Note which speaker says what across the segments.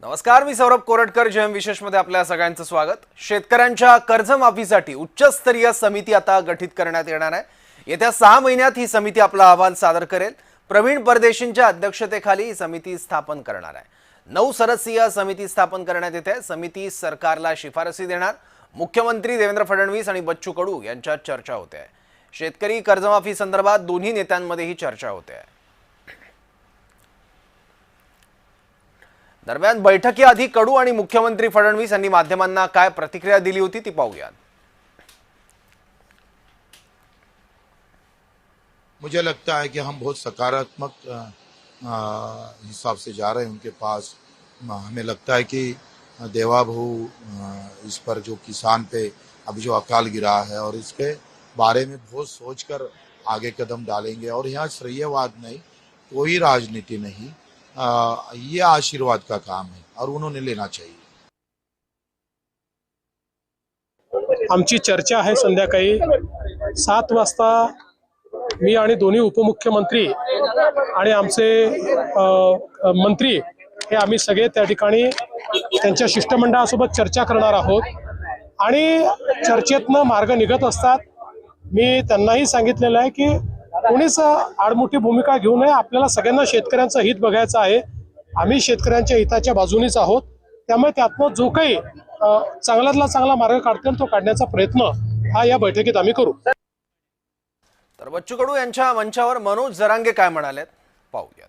Speaker 1: नमस्कार, मी सौरभ कोरटकर. जयम विशेषमध्ये आपल्या सगळ्यांचं स्वागत. शेतकऱ्यांच्या कर्जमाफीसाठी उच्चस्तरीय समिती आता गठीत करण्यात येणार आहे. येत्या 6 महिन्यात ही समिती आपला अहवाल सादर करेल. प्रवीण परदेशींच्या अध्यक्षतेखाली ही समिती स्थापन करणार आहे. 9 सदस्यीय समिती स्थापन करण्यात येते. समिती सरकारला शिफारसी देणार. मुख्यमंत्री देवेंद्र फडणवीस आणि बच्चू कडू यांच्यात चर्चा होते आहे. शेतकरी कर्जमाफी संदर्भात दोन्ही नेत्यांमध्ये ही चर्चा होते आहे. दरम्यान बैठकीआधी कडू आणि मुख्यमंत्री फडणवीस यांनी माध्यमांना काय प्रतिक्रिया दिली होती ती पाहूया.
Speaker 2: मुझे लगता है कि हम बहुत सकारात्मक हिसाब से जा रहे हैं उनके पास. हमें लगता है कि देवाभू इस पर जो किसान पे अभी जो अकाल गिरा है और इसके बारे में बहुत सोचकर आगे कदम डालेंगे. और यहाँ श्रेयवाद नहीं, कोई राजनीति नहीं, ये आशीर्वाद का काम है और उन्होंने लेना चाहिए.
Speaker 3: आमची चर्चा आहे संध्याकाळी 7 वाजता. मी आणि दोन्ही उपमुख्यमंत्री आणि आमचे मंत्री हे आम्ही सगळे त्या ठिकाणी त्यांच्या शिष्टमंडळासोबत चर्चा करणार आहोत आणि चर्चेतनं मार्ग निघत असतात. मी त्यांनाही सांगितलेलं आहे की कोणीच आडमुठी भूमिका घेऊ नये. आपल्याला सगळ्यांना शेतकऱ्यांचं हित बघायचं आहे. आम्ही शेतकऱ्यांच्या हिताच्या बाजूनेच आहोत. त्यामुळे त्यातनं जो काही चांगल्यातला चांगला मार्ग काढता येईल तो काढण्याचा प्रयत्न हा या बैठकीत आम्ही करू.
Speaker 1: तर बच्चू कडू यांच्या मंचावर मनोज जरांगे काय म्हणालेत पाहूयात.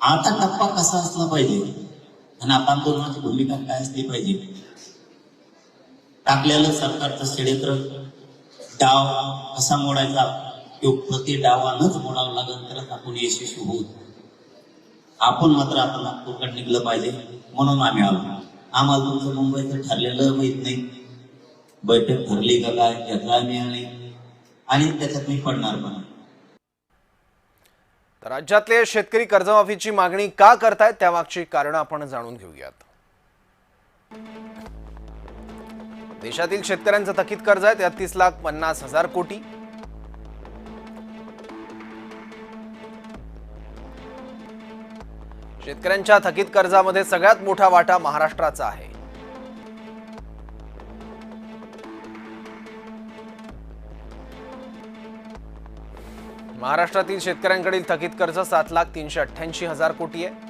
Speaker 4: आता टप्पा कसा असला पाहिजे आणि आंदोलनाची भूमिका काय असली पाहिजे. टाकलेलं सरकारचं षड्यंत्र डाव कसा मोडायचा तो प्रति डावानच मोडावं लागेल तरच आपण यशस्वी होऊ. आपण मात्र आता नागपूरकडे निघलं पाहिजे म्हणून आम्ही आलो. आम्हाला तुमचं मुंबईचं ठरलेलं माहित नाही. बैठक ठरली का काय त्याचा आम्ही आणि त्याच्यात मी पडणार पण.
Speaker 1: तर राज्यातले शेतकरी कर्जमाफीची मागणी का करतायत त्यामागची कारणं आपण जाणून घेऊयात. देशातील शेतकऱ्यांचं थकीत कर्ज आहे 33,50,000 कोटी. शेतकऱ्यांच्या थकीत कर्जामध्ये सगळ्यात मोठा वाटा महाराष्ट्राचा आहे. महाराष्ट्रातील शेतकऱ्यांकडील थकीत कर्ज 7,388,000 कोटी आहे.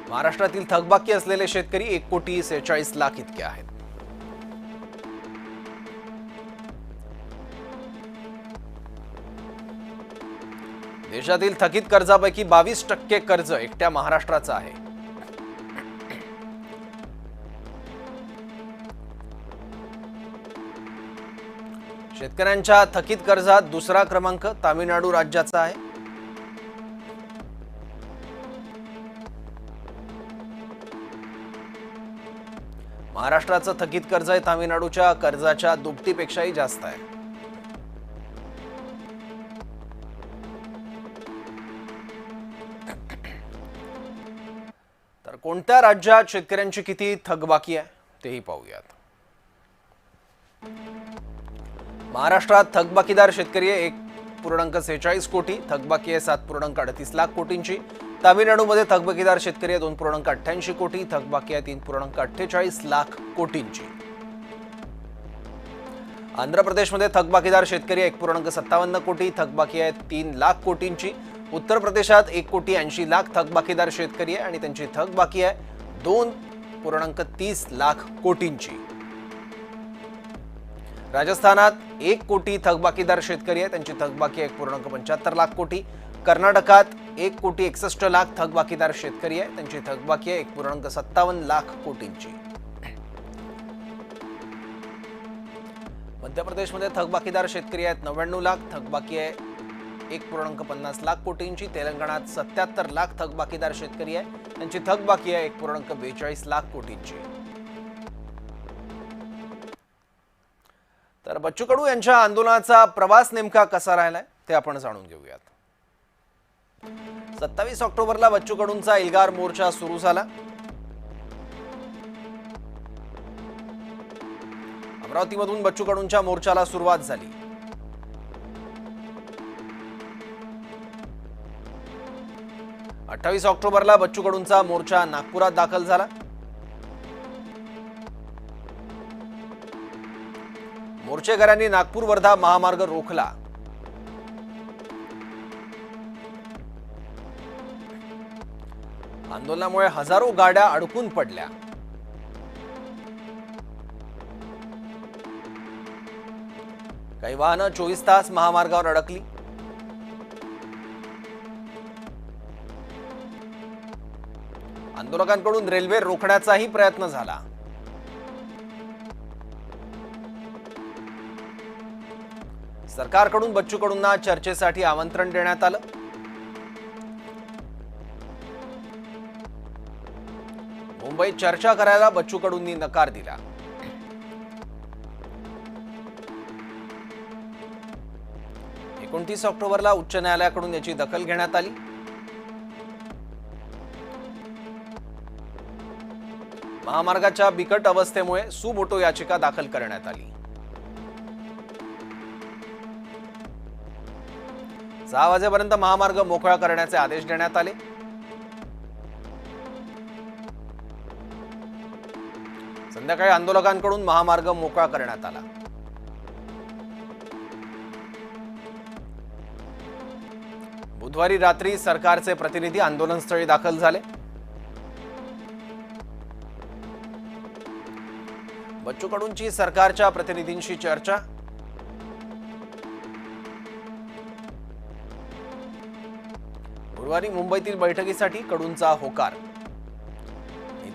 Speaker 1: महाराष्ट्रातील थकबाकी असलेले शेतकरी 1,46,00,000 इतके आहेत. देशातील थकीत कर्जापैकी 22% कर्ज एकट्या महाराष्ट्राचं आहे. शेतकऱ्यांच्या थकीत कर्जात दुसरा क्रमांक तामिळनाडू राज्याचा आहे. महाराष्ट्राचं थकीत कर्ज आहे तामिळनाडूच्या कर्जाच्या दुपटीपेक्षाही जास्त आहे. तर कोणत्या राज्यात शेतकऱ्यांची किती थकबाकी आहे तेही पाहूयात. महाराष्ट्रात थकबाकीदार शेतकरी आहे 1.46 कोटी. थकबाकी आहे 7.38 लाख कोटींची. तामिळनाडूमध्ये थकबाकीदार शेतकरी आहे 2.88 कोटी. थकबाकी आहे 3.48 लाख कोटींची. आंध्र प्रदेशमध्ये थकबाकीदार शेतकरी 1.57 कोटी. थकबाकी आहे 3 लाख कोटींची. उत्तर प्रदेशात 1,80,00,000 थकबाकीदार शेतकरी आहे आणि त्यांची थकबाकी आहे 2.30 लाख कोटींची. राजस्थानात 1 कोटी थकबाकीदार शेतकरी आहे. त्यांची थकबाकी आहे 1.75 लाख कोटी. कर्नाटकात 1,61,00,000 थकबाकीदार शेतकरी आहे. त्यांची थकबाकी आहे 1.57 लाख कोटींची. मध्य प्रदेशमध्ये थकबाकीदार शेतकरी आहेत 99 लाख. थकबाकी आहे 1.50 लाख कोटींची. तेलंगणात 77 लाख थकबाकीदार शेतकरी आहे. त्यांची थकबाकी आहे 1.42 लाख कोटींची. तर बच्चू कडू यांच्या आंदोलनाचा प्रवास नेमका कसा राहिलाय ते आपण जाणून घेऊयात. 27 ऑक्टोबरला बच्चू कडूंचा एल्गार मोर्चा सुरू झाला. अमरावतीमधून बच्चू कडूंच्या मोर्चाला सुरुवात झाली. 28 ऑक्टोबरला बच्चू कडूंचा मोर्चा नागपुरात दाखल झाला. मोर्चेकऱ्यांनी नागपूर वर्धा महामार्ग रोखला. आंदोलनामुळे हजारो गाड्या अडकून पडल्या. काही वाहनं 24 तास महामार्गावर अडकली. आंदोलकांकडून रेल्वे रोखण्याचाही प्रयत्न झाला. सरकारकडून बच्चू कडूंना चर्चेसाठी आमंत्रण देण्यात आलं. मुंबईत चर्चा करायला बच्चू कडूंनी नकार दिला. एकोणतीस ऑक्टोबरला उच्च न्यायालयाकडून याची दखल घेण्यात आली. महामार्गाच्या बिकट अवस्थेमुळे सुमोटो याचिका दाखल करण्यात आली. 6 वाजेपर्यंत महामार्ग मोकळा करण्याचे आदेश देण्यात आले. संध्याकाळी आंदोलकांकडून महामार्ग मोकळा करण्यात आला. बुधवारी रात्री सरकारचे प्रतिनिधी आंदोलनस्थळी दाखल झाले. बच्चू कडूंची सरकारच्या प्रतिनिधींशी चर्चा. गुरुवारी मुंबईतील बैठकीसाठी कडूंचा होकार.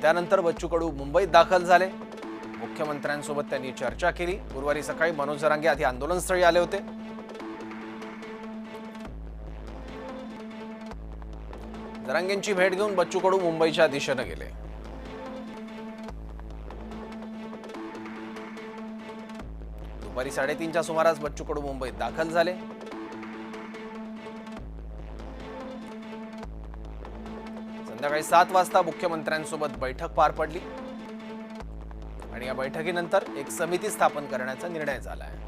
Speaker 1: त्यानंतर बच्चू कडू मुंबईत दाखल झाले. मुख्यमंत्र्यांसोबत त्यांनी चर्चा केली. गुरुवारी सकाळी मनोज जरांगे आधी आंदोलनस्थळी आले होते. जरांगेंची भेट घेऊन बच्चू कडू मुंबईच्या दिशेने गेले. दुपारी 3:30च्या सुमारास बच्चू कडू मुंबईत दाखल झाले. संध्याकाळी 7 वाजता मुख्यमंत्र्यांसोबत बैठक पार पडली आणि या बैठकीनंतर एक समिती स्थापन करण्याचा निर्णय झाला आहे.